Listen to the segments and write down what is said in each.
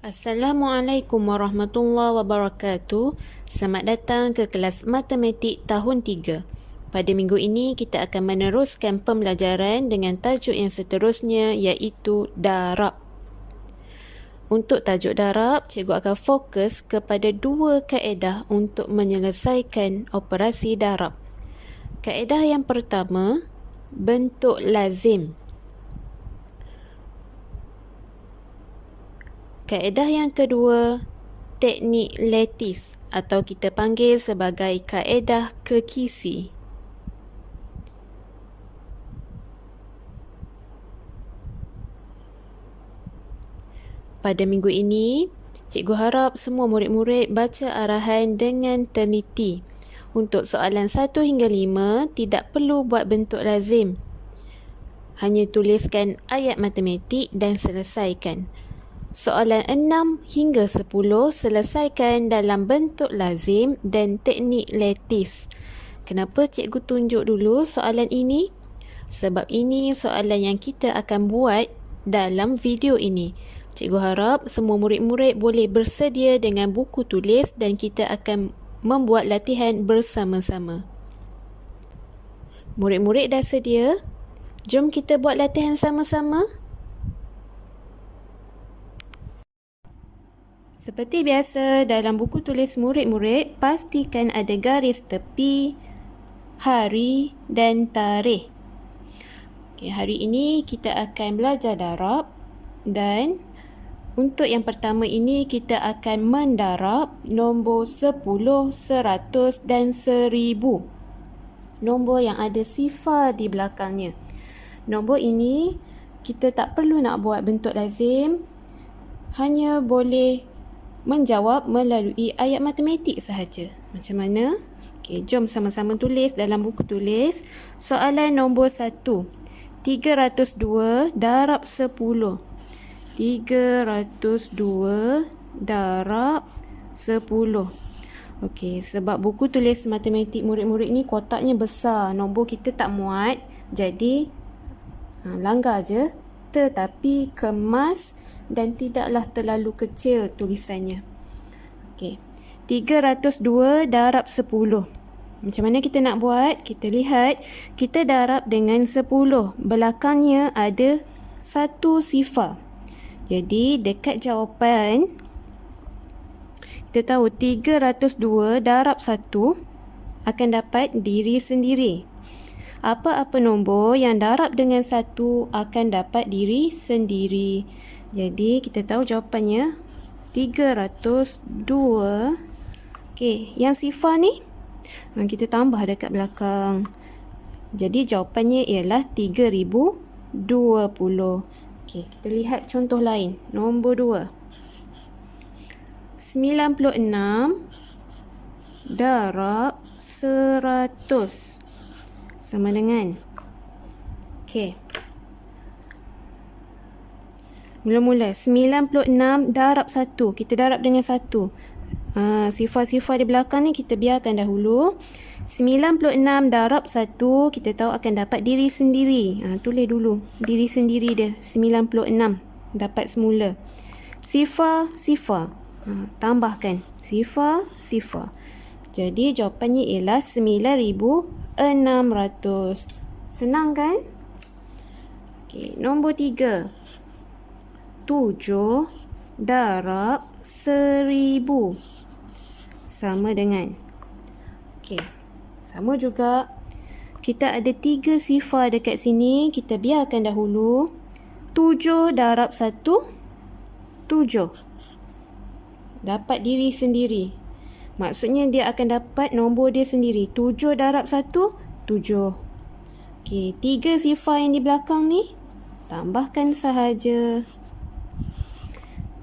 Assalamualaikum warahmatullahi wabarakatuh. Selamat datang ke kelas matematik tahun 3. Pada minggu ini kita akan meneruskan pembelajaran dengan tajuk yang seterusnya iaitu darab. Untuk tajuk darab, cikgu akan fokus kepada dua kaedah untuk menyelesaikan operasi darab. Kaedah yang pertama, bentuk lazim. Kaedah yang kedua, teknik lattice atau kita panggil sebagai kaedah kekisi. Pada minggu ini, cikgu harap semua murid-murid baca arahan dengan teliti. Untuk soalan 1 hingga 5, tidak perlu buat bentuk lazim. Hanya tuliskan ayat matematik dan selesaikan. Soalan 6 hingga 10 selesaikan dalam bentuk lazim dan teknik lattice. Kenapa cikgu tunjuk dulu soalan ini? Sebab ini soalan yang kita akan buat dalam video ini. Cikgu harap semua murid-murid boleh bersedia dengan buku tulis dan kita akan membuat latihan bersama-sama. Murid-murid dah sedia? Jom kita buat latihan sama-sama. Seperti biasa, dalam buku tulis murid-murid, pastikan ada garis tepi, hari dan tarikh. Hari ini kita akan belajar darab dan untuk yang pertama ini kita akan mendarab nombor 10, 100 dan 1000. Nombor yang ada sifar di belakangnya. Nombor ini kita tak perlu nak buat bentuk lazim, hanya boleh menjawab melalui ayat matematik sahaja. Macam mana? Okey, jom sama-sama tulis dalam buku tulis. Soalan nombor 1. 302 darab 10. 302 darab 10. Okey, sebab buku tulis matematik murid-murid ni kotaknya besar, nombor kita tak muat, jadi langgar je, tetapi kemas dan tidaklah terlalu kecil tulisannya. Okey. 302 darab 10. Macam mana kita nak buat? Kita lihat, kita darab dengan 10. Belakangnya ada satu sifar. Jadi dekat jawapan, kita tahu 302 darab 1 akan dapat diri sendiri. Apa-apa nombor yang darab dengan 1 akan dapat diri sendiri. Jadi kita tahu jawapannya 302. Okey, yang sifar ni kita tambah dekat belakang. Jadi jawapannya ialah 3020. Okey, kita lihat contoh lain. Nombor 2. 96 darab 100 sama dengan. Okey. Mula-mula 96 darab 1. Kita darab dengan 1. Sifar-sifar di belakang ni kita biarkan dahulu. 96 darab 1 kita tahu akan dapat diri sendiri. Tulis dulu diri sendiri dia 96 dapat semula. Sifar-sifar. Tambahkan sifar-sifar. Jadi jawapannya ialah 9600. Senang kan? Okey, nombor 3. 7 darab 1000 sama dengan. Okey, sama juga. Kita ada 3 sifar dekat sini. Kita biarkan dahulu. 7 darab 1, 7. Dapat diri sendiri. Maksudnya dia akan dapat nombor dia sendiri. 7 darab 1, 7. Okey, 3 sifar yang di belakang ni tambahkan sahaja.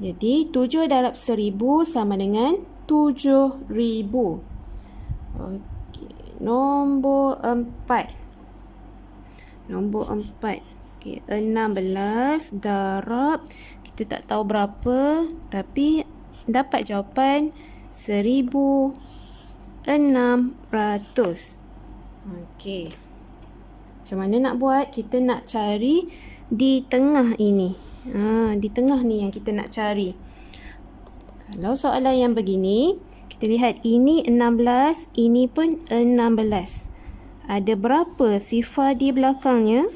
Jadi 7 darab 1000 sama dengan 7000. Okey, nombor 4. Nombor 4. Okey, 16 darab kita tak tahu berapa, tapi dapat jawapan 1600. Okey. Macam mana nak buat? Kita nak cari di tengah ini. Di tengah ni yang kita nak cari. Kalau soalan yang begini, kita lihat ini 16, ini pun 16. Ada berapa sifar di belakangnya?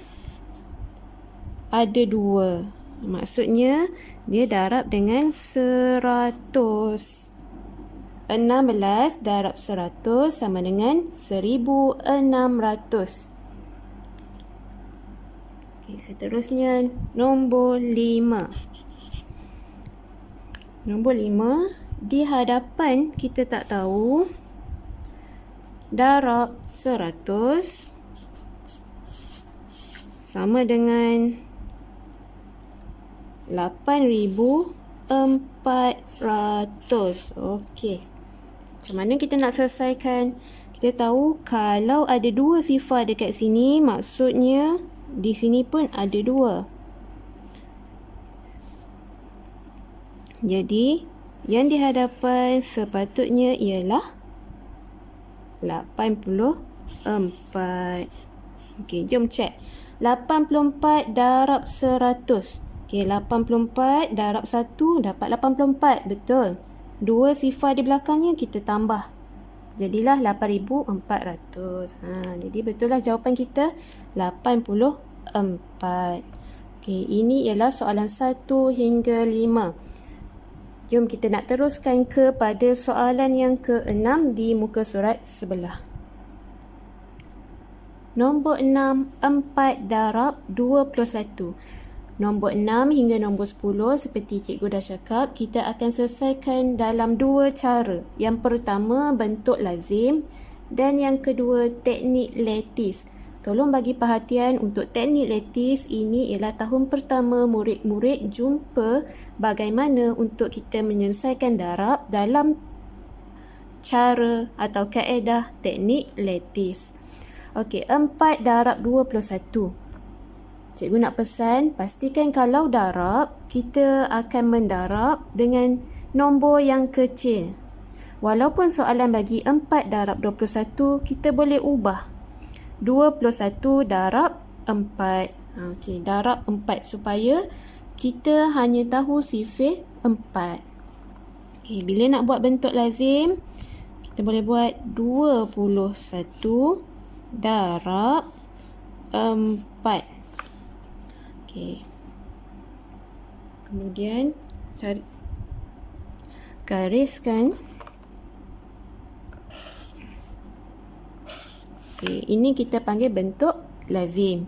Ada 2. Maksudnya, dia darab dengan 100. 16 darab 100 sama dengan 1600. Okey, seterusnya nombor 5. Nombor 5, di hadapan kita tak tahu, darab 100 sama dengan 8400. Okey. Macam mana kita nak selesaikan? Kita tahu kalau ada 2 sifar dekat sini, maksudnya di sini pun ada 2. Jadi, yang di hadapan sepatutnya ialah 84. Okey, jom cek. 84 darab 100. Okey, 84 darab 1 dapat 84. Betul. 2 sifar di belakangnya kita tambah. Jadilah 8400. Jadi betul lah jawapan kita 84. Okey, ini ialah soalan 1 hingga 5. Jom kita nak teruskan kepada soalan yang ke-6 di muka surat sebelah. Nombor 6, 4 darab 21. Nombor 6 hingga nombor 10 seperti cikgu dah cakap, kita akan selesaikan dalam 2 cara. Yang pertama bentuk lazim dan yang kedua teknik lattice. Tolong bagi perhatian untuk teknik lattice ini ialah tahun pertama murid-murid jumpa bagaimana untuk kita menyelesaikan darab dalam cara atau kaedah teknik lattice. Okey, 4 darab 21. Cikgu nak pesan, pastikan kalau darab, kita akan mendarab dengan nombor yang kecil. Walaupun soalan bagi 4 darab 21, kita boleh ubah. 21 darab 4. Okey, darab 4 supaya kita hanya tahu sifar 4. Okey, bila nak buat bentuk lazim, kita boleh buat 21 darab 4. Okey. Kemudian cari gariskan. Okey, ini kita panggil bentuk lazim.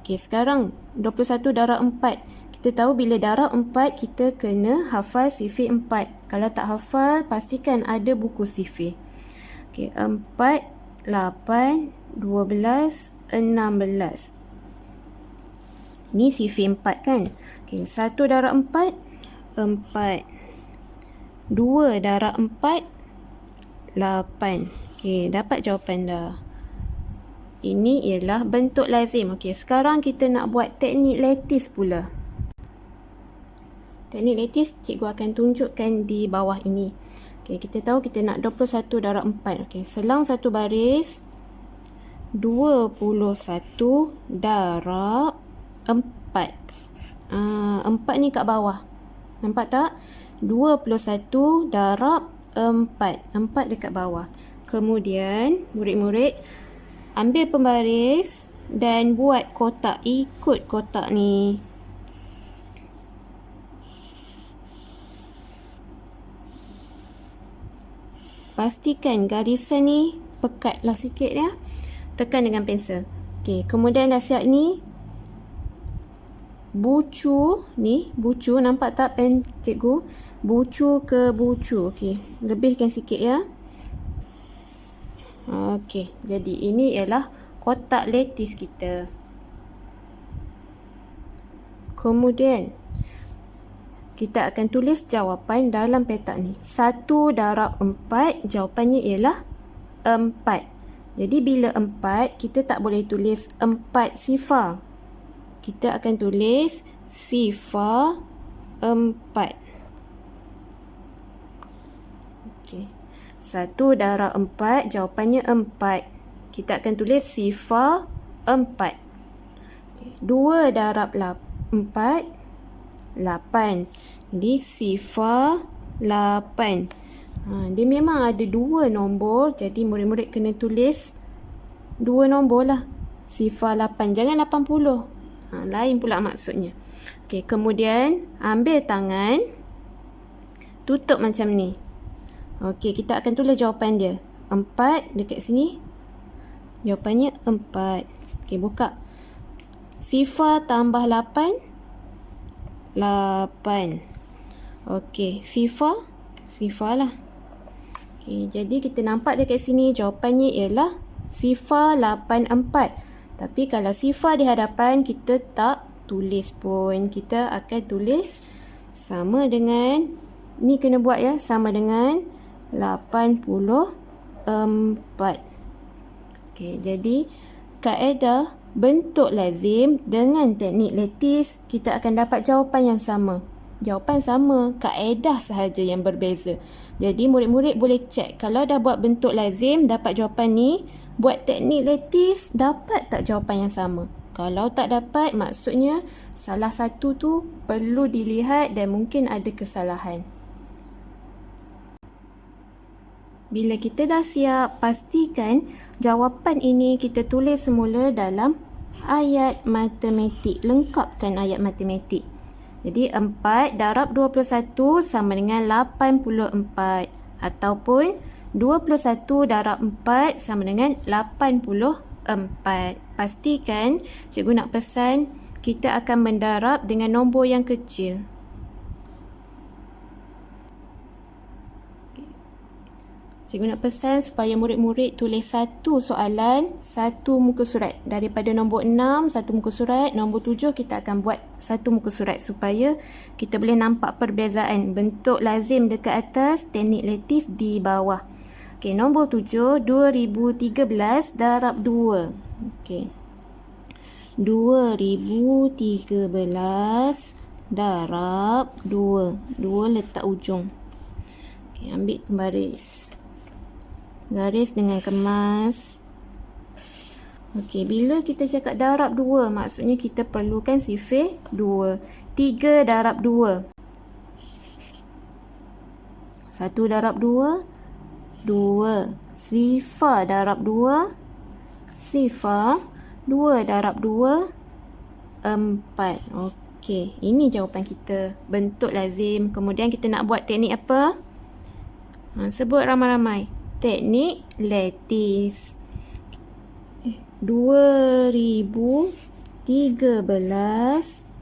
Okey, sekarang 21 darab 4. Kita tahu bila darab 4 kita kena hafal sifar 4. Kalau tak hafal, pastikan ada buku sifar. Okey, 4, 8, 12, 16. Ni sifar 4 kan? Okey, 1 darab 4, 4. 2 darab 4, 8. Okey, dapat jawapan dah. Ini ialah bentuk lazim. Okey, sekarang kita nak buat teknik lattice pula. Teknik lattice cikgu akan tunjukkan di bawah ini. Okey, kita tahu kita nak 21 darab 4. Okey, selang satu baris. 21 darab 4. 4 ni kat bawah. Nampak tak? 21 darab 4. 4 dekat bawah. Kemudian, murid-murid ambil pembaris dan buat kotak. Ikut kotak ni. Pastikan garisan ni pekatlah sikit ya. Tekan dengan pensel. Okey, kemudian dah siap ni. Bucu ni, bucu nampak tak pen cikgu? Bucu ke bucu. Okey, lebihkan sikit ya. Okey, jadi ini ialah kotak lattice kita. Kemudian kita akan tulis jawapan dalam petak ni. 1 darab 4, jawapannya ialah 4. Jadi bila 4, kita tak boleh tulis 4 sifar. Kita akan tulis sifar 4. Okey. 1 darab 4, jawapannya 4. Kita akan tulis sifar 4. 2 darab 4, 8. Jadi sifar 8. Dia memang ada 2 nombor, jadi murid-murid kena tulis 2 nombor lah. Sifar 8, jangan 80. Lain pula maksudnya. Okey, kemudian ambil tangan, tutup macam ni. Okey, kita akan tulis jawapan dia. 4 dekat sini. Jawapannya 4. Okey, buka. Sifar tambah 8. 8. Okey, sifar lah. Okey, jadi kita nampak dekat sini jawapannya ialah sifar 84. Tapi kalau sifar di hadapan, kita tak tulis pun. Kita akan tulis sama dengan, ni kena buat ya, sama dengan 84. Okey, jadi kaedah bentuk lazim dengan teknik lattice, kita akan dapat jawapan yang sama. Jawapan sama, kaedah sahaja yang berbeza. Jadi murid-murid boleh cek, kalau dah buat bentuk lazim dapat jawapan ni, buat teknik lattice dapat tak jawapan yang sama. Kalau tak dapat, maksudnya salah satu tu perlu dilihat dan mungkin ada kesalahan. Bila kita dah siap, pastikan jawapan ini kita tulis semula dalam ayat matematik. Lengkapkan ayat matematik. Jadi 4 darab 21 sama dengan 84. Ataupun 21 darab 4 sama dengan 84. Pastikan cikgu nak pesan kita akan mendarab dengan nombor yang kecil. Cikgu nak pesan supaya murid-murid tulis satu soalan, satu muka surat. Daripada nombor 6, satu muka surat. Nombor 7, kita akan buat satu muka surat supaya kita boleh nampak perbezaan. Bentuk lazim dekat atas, teknik lattice di bawah. Okey, nombor 7, 2013 darab 2. Okey. 2013 darab 2. 2 letak ujung. Okey, ambil pembaris. Garis dengan kemas. Okey, bila kita cakap darab 2, maksudnya kita perlukan sifar 2. 3 darab 2. 1 darab 2. 2. Sifar darab 2. Sifar. 2 darab 2. 4. Okey, ini jawapan kita. Bentuk lazim. Kemudian kita nak buat teknik apa? Sebut ramai-ramai. Teknik lattice. 2013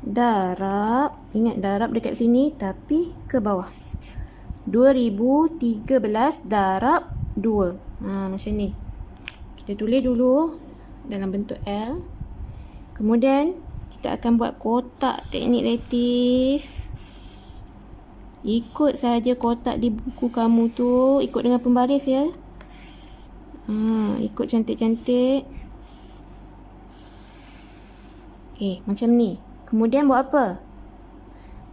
darab, ingat darab dekat sini tapi ke bawah. 2013 darab 2. Macam ni. Kita tulis dulu dalam bentuk L. Kemudian kita akan buat kotak teknik lattice. Ikut sahaja kotak di buku kamu tu. Ikut dengan pembaris ya. Ikut cantik-cantik. Okey, macam ni. Kemudian buat apa?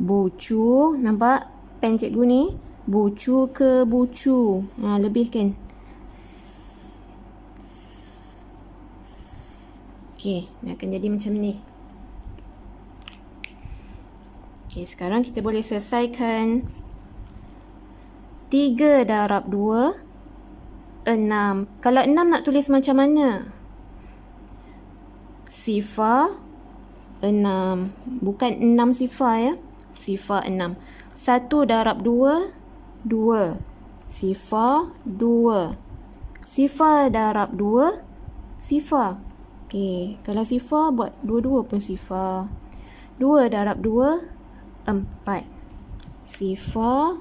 Bucu. Nampak pen cikgu ni? Bucu ke bucu. Lebihkan. Okey, dia akan jadi macam ni. Okey, sekarang kita boleh selesaikan. 3 darab 2, 6. Kalau 6 nak tulis macam mana? Sifar 6. Bukan 6 sifar ya. Sifar 6. 1 darab 2, 2. Sifar 2. Sifar darab 2, sifar. Okey, kalau sifar buat dua-dua pun sifar. 2 darab 2, 4. Sifar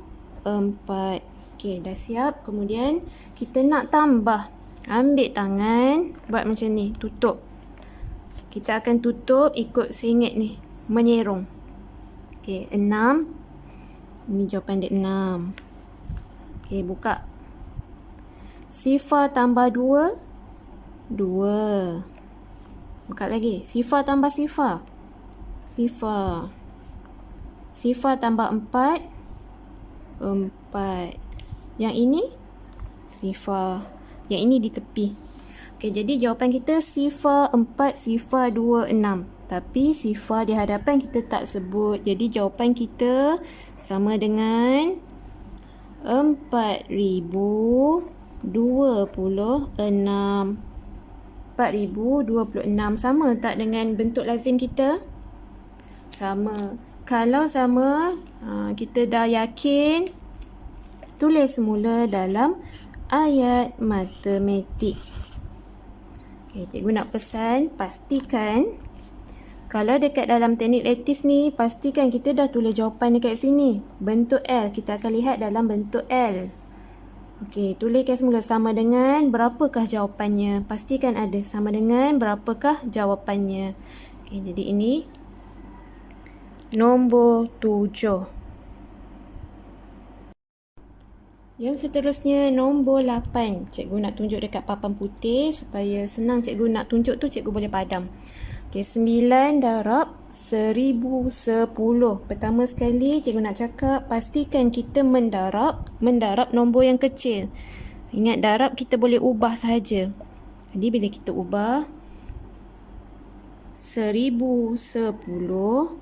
4. Okey, dah siap. Kemudian kita nak tambah. Ambil tangan, buat macam ni, tutup. Kita akan tutup ikut singit ni, menyerong. Okey, 6. Ini jawapan dia 6. Okey, buka. Sifar tambah 2, 2. Buka lagi. Sifar tambah sifar, sifar. Sifar tambah 4, 4. Yang ini sifar. Yang ini di tepi. Okey, jadi jawapan kita sifar 4, sifar 2, 6. Tapi sifar di hadapan kita tak sebut. Jadi jawapan kita sama dengan 4026. 4026 sama tak dengan bentuk lazim kita? Sama. Kalau sama, kita dah yakin, tulis semula dalam ayat matematik. Okay, cikgu nak pesan, pastikan kalau dekat dalam teknik lattice ni, pastikan kita dah tulis jawapan dekat sini. Bentuk L, kita akan lihat dalam bentuk L. Okey, tuliskan semula sama dengan berapakah jawapannya. Pastikan ada sama dengan berapakah jawapannya. Okey, jadi ini nombor 7. Yang seterusnya nombor 8. Cikgu nak tunjuk dekat papan putih supaya senang cikgu nak tunjuk tu, cikgu boleh padam. Okey, 9 darab 1010. Pertama sekali cikgu nak cakap, pastikan kita mendarab nombor yang kecil. Ingat, darab kita boleh ubah sahaja. Jadi bila kita ubah 1010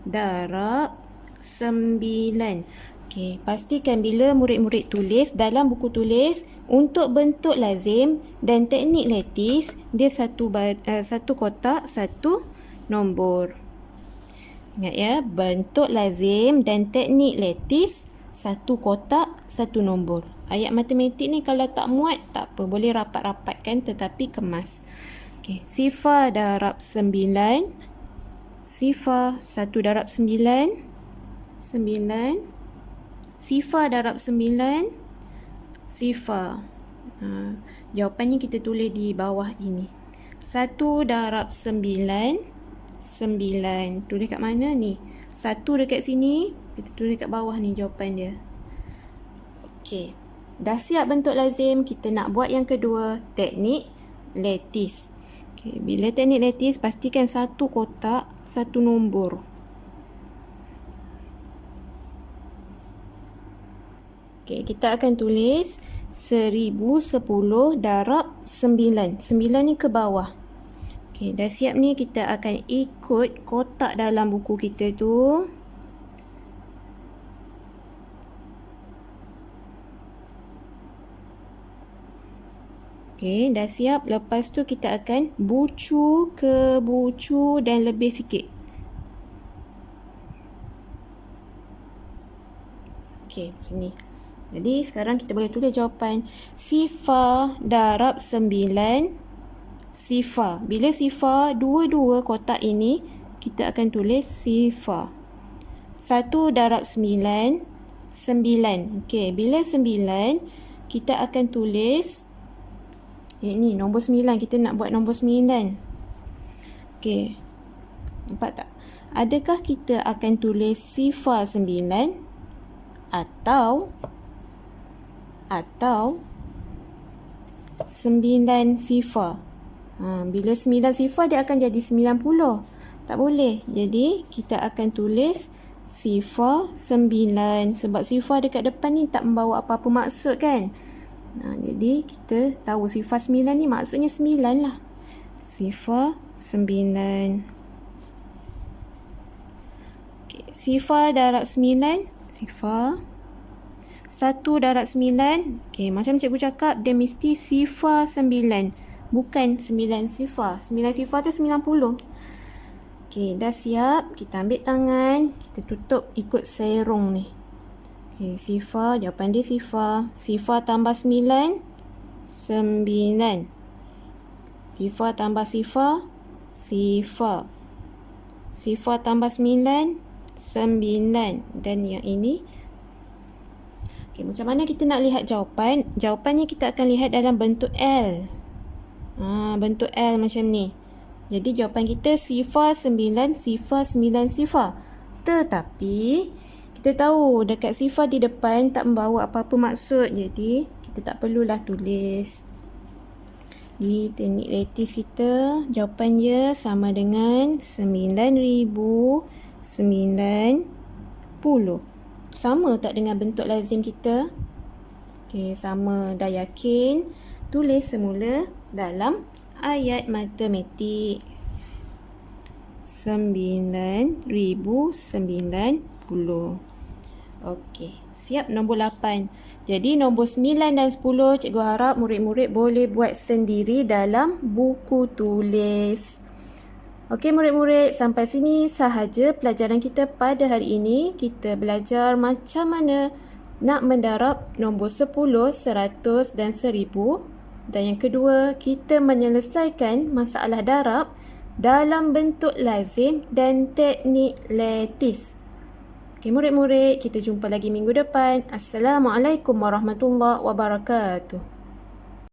darab 9. Okey, pastikan bila murid-murid tulis dalam buku tulis, untuk bentuk lazim dan teknik lattice, dia satu kotak, satu nombor. Ingat ya, bentuk lazim dan teknik lattice, satu kotak, satu nombor. Ayat matematik ni kalau tak muat, tak apa, boleh rapat-rapatkan tetapi kemas. Okey, sifar darab 9. Sifar 1 darab 9. 9. Sifar darab 9. Sifar. Jawapannya kita tulis di bawah ini. 1 darab 9. 9. Tulis kat mana ni? 1 dekat sini. Kita tulis kat bawah ni jawapan dia. Okey. Dah siap bentuk lazim. Kita nak buat yang kedua. Teknik lattice. Okay, bila teknik lattice, pastikan satu kotak, satu nombor. Okay, kita akan tulis 1010 darab 9. 9 ni ke bawah. Okay, dah siap ni, kita akan ikut kotak dalam buku kita tu. Okey, dah siap. Lepas tu kita akan bucu ke bucu dan lebih sikit. Okey, sini. Jadi sekarang kita boleh tulis jawapan. Sifar darab 9. Sifar. Bila sifar, dua-dua kotak ini, kita akan tulis sifar. 1 darab 9. 9. Okey, bila 9, kita akan tulis ini nombor 9. Kita nak buat nombor 9. Okey. Nampak tak? Adakah kita akan tulis sifar 9 atau 9 sifar? Bila 9 sifar, dia akan jadi 90. Tak boleh. Jadi kita akan tulis sifar 9. Sebab sifar dekat depan ni tak membawa apa-apa maksud kan? Jadi kita tahu sifar 9 ni maksudnya 9 lah. Sifar 9. Okay. Sifar darab 9. Sifar 1 darab 9. Okay, macam cikgu cakap, dia mesti sifar 9. Bukan 9 sifar. 9 sifar tu 90. Okay, dah siap. Kita ambil tangan. Kita tutup ikut serong ni. Okay, sifar, jawapan dia sifar. Sifar tambah 9, 9. Sifar tambah sifar, sifar. Sifar tambah 9, 9. Dan yang ini. Okay, macam mana kita nak lihat jawapan? Jawapannya kita akan lihat dalam bentuk L. Bentuk L macam ni. Jadi jawapan kita sifar 9, sifar 9, sifar. Tetapi kita tahu dekat sifar di depan tak membawa apa-apa maksud. Jadi kita tak perlulah tulis. Di teknik lattice kita, jawapan dia sama dengan 9090. Sama tak dengan bentuk lazim kita? Okey, sama. Dah yakin? Tulis semula dalam ayat matematik. 9090. Okey. Siap, nombor 8. Jadi nombor 9 dan 10 cikgu harap murid-murid boleh buat sendiri dalam buku tulis. Okey murid-murid, sampai sini sahaja pelajaran kita pada hari ini. Kita belajar macam mana nak mendarab nombor 10, 100 dan 1000. Dan yang kedua, kita menyelesaikan masalah darab dalam bentuk lazim dan teknik letis. Okey murid-murid, kita jumpa lagi minggu depan. Assalamualaikum warahmatullahi wabarakatuh.